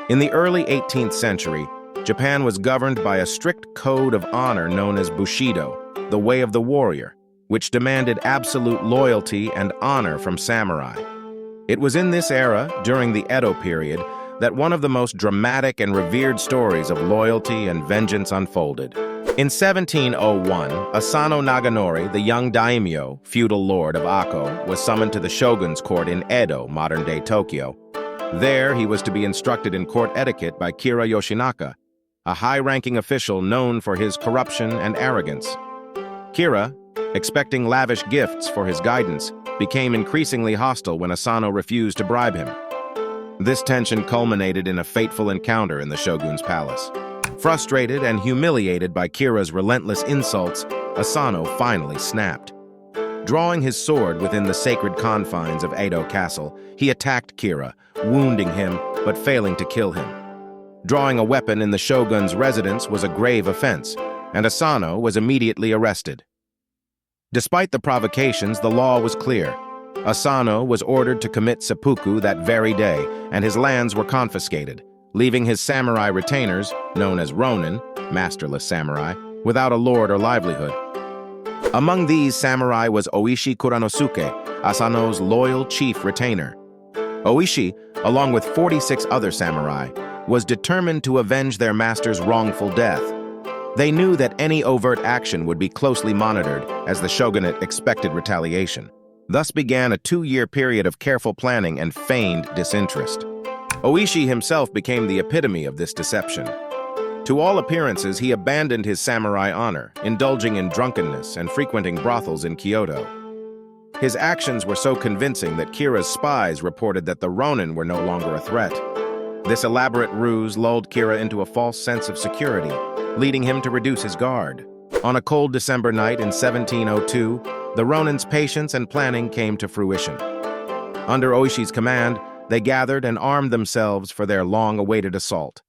In the early 18th century, Japan was governed by a strict code of honor known as Bushido, the way of the warrior, which demanded absolute loyalty and honor from samurai. It was in this era, during the Edo period, that one of the most dramatic and revered stories of loyalty and vengeance unfolded. In 1701, Asano Naganori, the young daimyo, feudal lord of Ako, was summoned to the shogun's court in Edo, modern-day Tokyo. There, he was to be instructed in court etiquette by Kira Yoshinaka, a high-ranking official known for his corruption and arrogance. Kira, expecting lavish gifts for his guidance, became increasingly hostile when Asano refused to bribe him. This tension culminated in a fateful encounter in the shogun's palace. Frustrated and humiliated by Kira's relentless insults, Asano finally snapped. Drawing his sword within the sacred confines of Edo Castle, he attacked Kira, wounding him but failing to kill him. Drawing a weapon in the shogun's residence was a grave offense, and Asano was immediately arrested. Despite the provocations, the law was clear. Asano was ordered to commit seppuku that very day, and his lands were confiscated, leaving his samurai retainers, known as Ronin, masterless samurai, without a lord or livelihood. Among these samurai was Oishi Kuranosuke, Asano's loyal chief retainer. Oishi, along with 46 other samurai, was determined to avenge their master's wrongful death. They knew that any overt action would be closely monitored, as the shogunate expected retaliation. Thus began a 2-year period of careful planning and feigned disinterest. Oishi himself became the epitome of this deception. To all appearances, he abandoned his samurai honor, indulging in drunkenness and frequenting brothels in Kyoto. His actions were so convincing that Kira's spies reported that the Ronin were no longer a threat. This elaborate ruse lulled Kira into a false sense of security, leading him to reduce his guard. On a cold December night in 1702, the Ronin's patience and planning came to fruition. Under Oishi's command, they gathered and armed themselves for their long-awaited assault.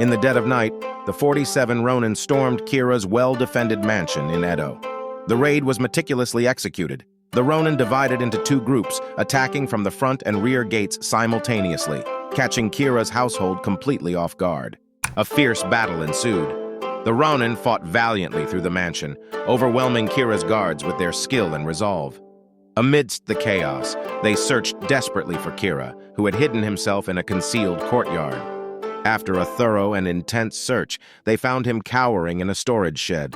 In the dead of night, the 47 Ronin stormed Kira's well-defended mansion in Edo. The raid was meticulously executed. The Ronin divided into 2 groups, attacking from the front and rear gates simultaneously, catching Kira's household completely off guard. A fierce battle ensued. The Ronin fought valiantly through the mansion, overwhelming Kira's guards with their skill and resolve. Amidst the chaos, they searched desperately for Kira, who had hidden himself in a concealed courtyard. After a thorough and intense search, they found him cowering in a storage shed.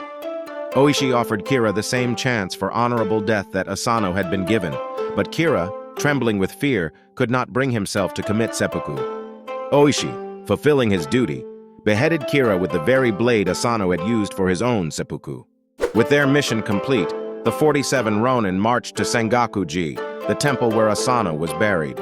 Oishi offered Kira the same chance for honorable death that Asano had been given, but Kira, trembling with fear, could not bring himself to commit seppuku. Oishi, fulfilling his duty, beheaded Kira with the very blade Asano had used for his own seppuku. With their mission complete, the 47 Ronin marched to Sengaku-ji, the temple where Asano was buried.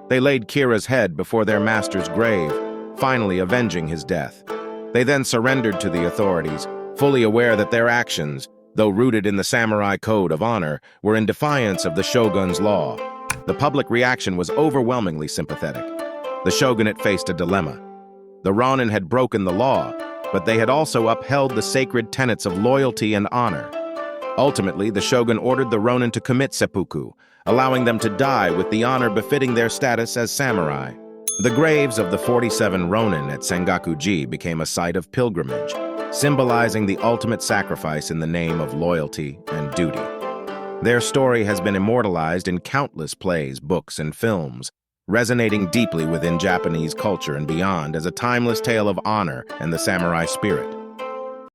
They laid Kira's head before their master's grave, finally avenging his death. They then surrendered to the authorities, fully aware that their actions, though rooted in the samurai code of honor, were in defiance of the shogun's law. The public reaction was overwhelmingly sympathetic. The shogunate faced a dilemma. The Ronin had broken the law, but they had also upheld the sacred tenets of loyalty and honor. Ultimately, the shogun ordered the Ronin to commit seppuku, allowing them to die with the honor befitting their status as samurai. The graves of the 47 Ronin at Sengaku-ji became a site of pilgrimage, symbolizing the ultimate sacrifice in the name of loyalty and duty. Their story has been immortalized in countless plays, books, and films, resonating deeply within Japanese culture and beyond as a timeless tale of honor and the samurai spirit.